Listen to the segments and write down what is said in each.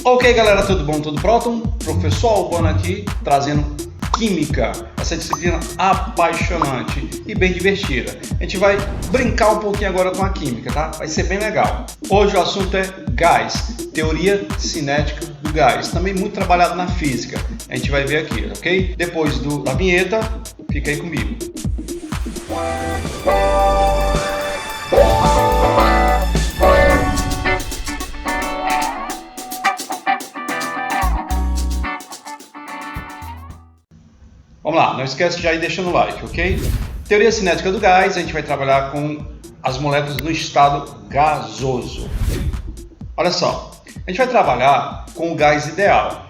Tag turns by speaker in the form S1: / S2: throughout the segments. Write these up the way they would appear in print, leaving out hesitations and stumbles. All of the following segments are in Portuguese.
S1: Ok, galera, tudo bom? Tudo pronto? Professor Albano aqui, trazendo Química, essa disciplina apaixonante e bem divertida. A gente vai brincar um pouquinho agora com a Química, tá? Vai ser bem legal. Hoje o assunto é gás, teoria cinética do gás, também muito trabalhado na física. A gente vai ver aqui, ok? Depois da vinheta, fica aí comigo. Vamos lá, não esquece de já ir deixando o like, ok? Teoria cinética do gás, a gente vai trabalhar com as moléculas no estado gasoso. Olha só, a gente vai trabalhar com o gás ideal.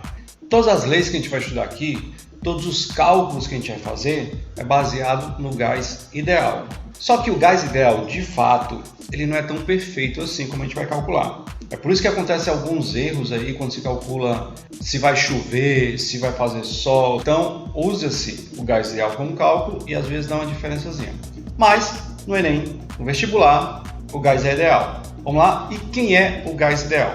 S1: Todas as leis que a gente vai estudar aqui, todos os cálculos que a gente vai fazer, é baseado no gás ideal. Só que o gás ideal, de fato, ele não é tão perfeito assim como a gente vai calcular. É por isso que acontecem alguns erros aí quando se calcula se vai chover, se vai fazer sol. Então, usa-se o gás ideal como cálculo e às vezes dá uma diferençazinha. Mas, no Enem, no vestibular, o gás é ideal. Vamos lá? E quem é o gás ideal?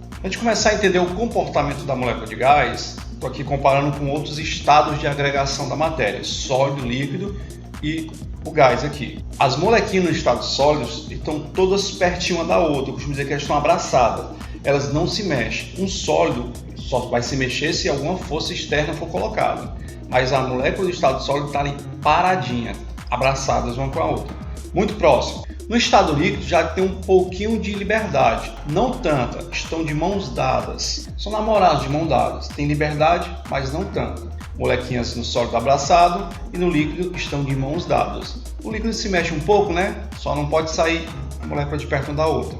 S1: Para a gente começar a entender o comportamento da molécula de gás, estou aqui comparando com outros estados de agregação da matéria, sólido, líquido e o gás aqui. As moléquinas no estado sólidos estão todas pertinho uma da outra, eu costumo dizer que elas estão abraçadas, elas não se mexem. Um sólido só vai se mexer se alguma força externa for colocada, mas a molécula do estado sólido está ali paradinha, abraçadas uma com a outra, muito próximo. No estado líquido já tem um pouquinho de liberdade, não tanta, estão de mãos dadas, são namorados de mãos dadas, tem liberdade, mas não tanto. Molequinhas no sólido abraçado e no líquido estão de mãos dadas. O líquido se mexe um pouco, né? Só não pode sair a molécula de perto uma da outra.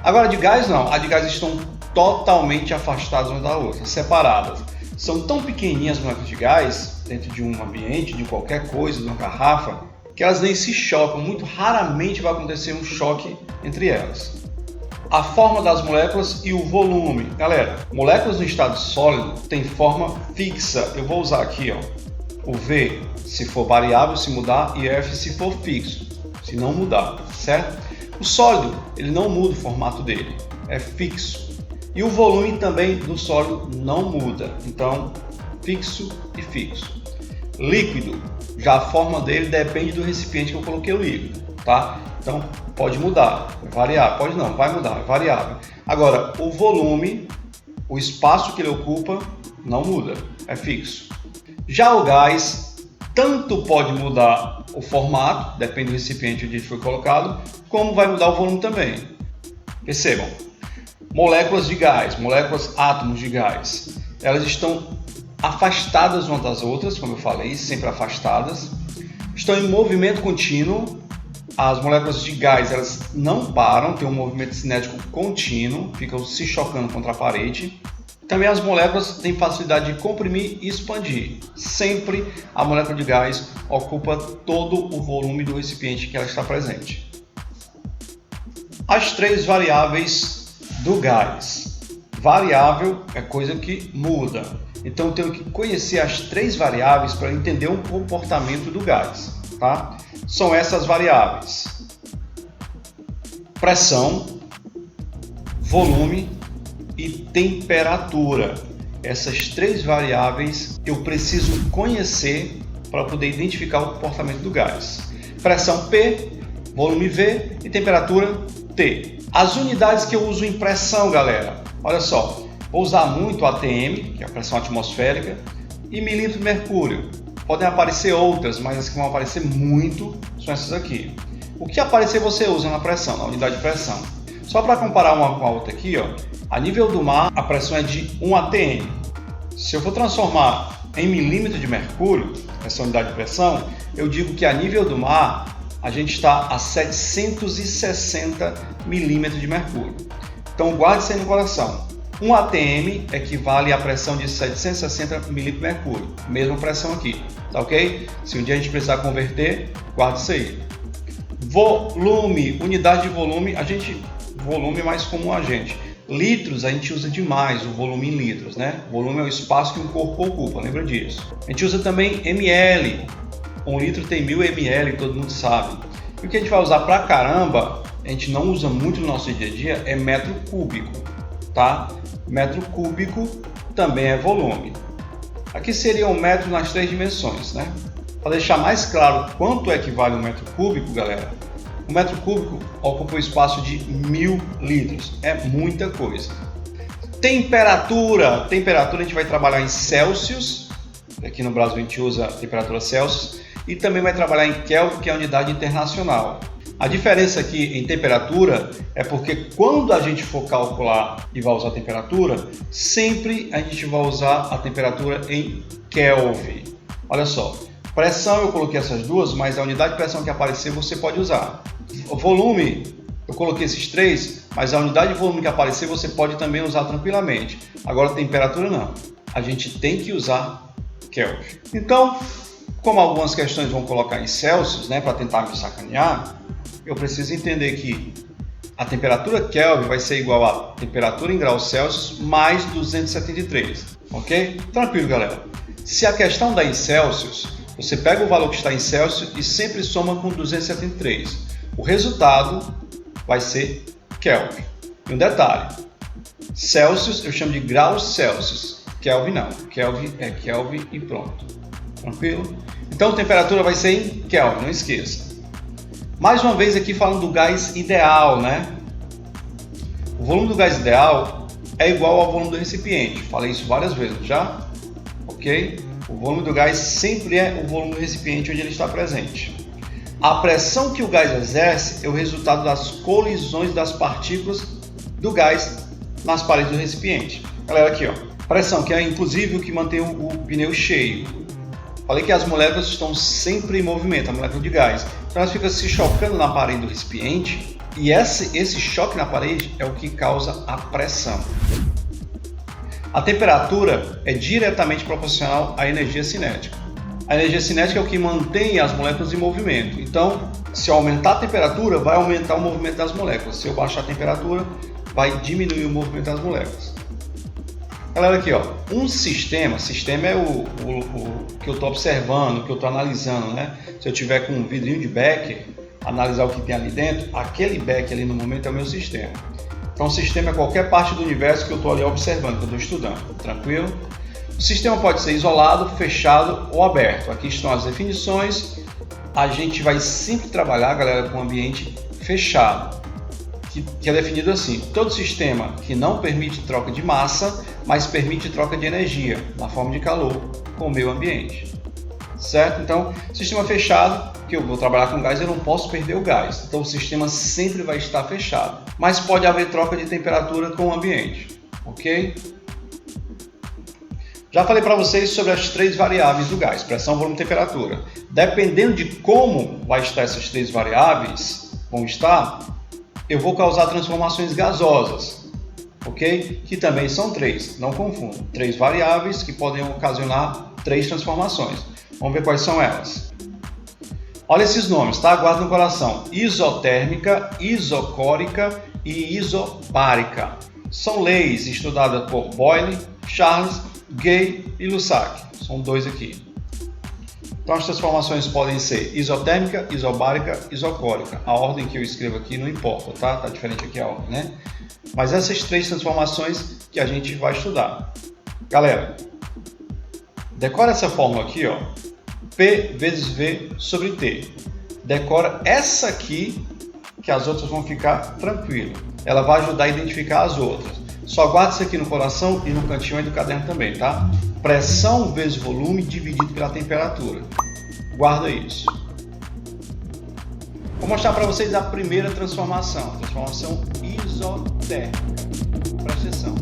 S1: Agora de gás não, as de gás estão totalmente afastadas uma da outra, separadas. São tão pequenininhas as moléculas de gás, dentro de um ambiente, de qualquer coisa, de uma garrafa, que elas nem se chocam, muito raramente vai acontecer um choque entre elas. A forma das moléculas e o volume. Galera, moléculas no estado sólido têm forma fixa. Eu vou usar aqui, ó, o V se for variável, se mudar, e F se for fixo, se não mudar, certo? O sólido, ele não muda o formato dele, é fixo. E o volume também do sólido não muda, então fixo e fixo. Líquido, já a forma dele depende do recipiente que eu coloquei o líquido, tá? Então pode mudar, é variável, pode não, vai mudar, é variável. Agora, o volume, o espaço que ele ocupa, não muda, é fixo. Já o gás, tanto pode mudar o formato, depende do recipiente onde ele foi colocado, como vai mudar o volume também. Percebam, moléculas de gás, moléculas átomos de gás, elas estão afastadas umas das outras, como eu falei, sempre afastadas, estão em movimento contínuo. As moléculas de gás, elas não param, tem um movimento cinético contínuo, ficam se chocando contra a parede. Também as moléculas têm facilidade de comprimir e expandir. Sempre a molécula de gás ocupa todo o volume do recipiente que ela está presente. As três variáveis do gás. Variável é coisa que muda. Então eu tenho que conhecer as três variáveis para entender o comportamento do gás, tá? São essas variáveis: pressão, volume e temperatura. Essas três variáveis eu preciso conhecer para poder identificar o comportamento do gás. Pressão P, volume V e temperatura T. As unidades que eu uso em pressão, galera, olha só, vou usar muito a ATM, que é a pressão atmosférica, e milímetro de mercúrio. Podem aparecer outras, mas as que vão aparecer muito são essas aqui. O que aparecer você usa na pressão, na unidade de pressão. Só para comparar uma com a outra aqui, ó, a nível do mar a pressão é de 1 atm. Se eu for transformar em milímetro de mercúrio, essa unidade de pressão, eu digo que a nível do mar a gente está a 760 milímetros de mercúrio. Então guarde isso aí no coração. 1 atm equivale à pressão de 760 milímetros de mercúrio, mesma pressão aqui, tá ok? Se um dia a gente precisar converter, guarde isso aí. Volume, unidade de volume, volume é mais comum a gente. Litros a gente usa demais o volume em litros, né? Volume é o espaço que um corpo ocupa, lembra disso. A gente usa também ml, 1 litro tem 1000 ml, todo mundo sabe. E o que a gente vai usar pra caramba, a gente não usa muito no nosso dia a dia, é metro cúbico, tá? metro cúbico também é volume. Aqui seria um metro nas 3 dimensões, né? Para deixar mais claro quanto equivale um metro cúbico, galera, um metro cúbico ocupa um espaço de 1000 litros. É muita coisa. Temperatura a gente vai trabalhar em Celsius. Aqui no Brasil a gente usa a temperatura Celsius. E também vai trabalhar em Kelvin, que é a unidade internacional. A diferença aqui em temperatura é porque quando a gente for calcular e vai usar a temperatura, sempre a gente vai usar a temperatura em Kelvin. Olha só, pressão eu coloquei essas duas, mas a unidade de pressão que aparecer você pode usar. O volume, eu coloquei esses 3, mas a unidade de volume que aparecer você pode também usar tranquilamente. Agora temperatura não, a gente tem que usar Kelvin. Então, como algumas questões vão colocar em Celsius, né, para tentar me sacanear, eu preciso entender que a temperatura Kelvin vai ser igual a temperatura em graus Celsius mais 273, ok? Tranquilo, galera. Se a questão dá em Celsius, você pega o valor que está em Celsius e sempre soma com 273. O resultado vai ser Kelvin. E um detalhe, Celsius eu chamo de graus Celsius, Kelvin não. Kelvin é Kelvin e pronto. Tranquilo? Então, a temperatura vai ser em Kelvin, não esqueça. Mais uma vez aqui falando do gás ideal, né? O volume do gás ideal é igual ao volume do recipiente. Falei isso várias vezes já, ok? O volume do gás sempre é o volume do recipiente onde ele está presente. A pressão que o gás exerce é o resultado das colisões das partículas do gás nas paredes do recipiente. Galera, aqui ó, pressão que é inclusive o que mantém o pneu cheio. Falei que as moléculas estão sempre em movimento, a molécula de gás. Então elas ficam se chocando na parede do recipiente e esse choque na parede é o que causa a pressão. A temperatura é diretamente proporcional à energia cinética. A energia cinética é o que mantém as moléculas em movimento. Então, se eu aumentar a temperatura, vai aumentar o movimento das moléculas. Se eu baixar a temperatura, vai diminuir o movimento das moléculas. Galera, aqui ó, um sistema é o que eu estou observando, o que eu estou analisando, né? Se eu tiver com um vidrinho de Becker, analisar o que tem ali dentro, aquele Becker ali no momento é o meu sistema. Então o sistema é qualquer parte do universo que eu estou ali observando, que eu estou estudando, tranquilo? O sistema pode ser isolado, fechado ou aberto. Aqui estão as definições. A gente vai sempre trabalhar, galera, com um ambiente fechado, que é definido assim: todo sistema que não permite troca de massa, mas permite troca de energia na forma de calor com o meio ambiente, certo? Então, sistema fechado, que eu vou trabalhar com gás, eu não posso perder o gás, então o sistema sempre vai estar fechado, mas pode haver troca de temperatura com o ambiente, ok? Já falei para vocês sobre as 3 variáveis do gás: pressão, volume e temperatura. Dependendo de como vai estar essas 3 variáveis, eu vou causar transformações gasosas, ok? Que também são 3, não confundam. 3 variáveis que podem ocasionar 3 transformações. Vamos ver quais são elas. Olha esses nomes, tá? Guarda no coração: isotérmica, isocórica e isobárica. São leis estudadas por Boyle, Charles, Gay e Lussac. São 2 aqui. Então as transformações podem ser isotérmica, isobárica, isocórica. A ordem que eu escrevo aqui não importa, tá? Tá diferente aqui a ordem, né? Mas essas 3 transformações que a gente vai estudar. Galera, decora essa fórmula aqui, ó. P vezes V sobre T. Decora essa aqui, que as outras vão ficar tranquilas. Ela vai ajudar a identificar as outras. Só guarda isso aqui no coração e no cantinho aí do caderno também, tá? Pressão vezes volume dividido pela temperatura. Guarda isso. Vou mostrar para vocês a primeira transformação. Transformação isotérmica. Presta atenção.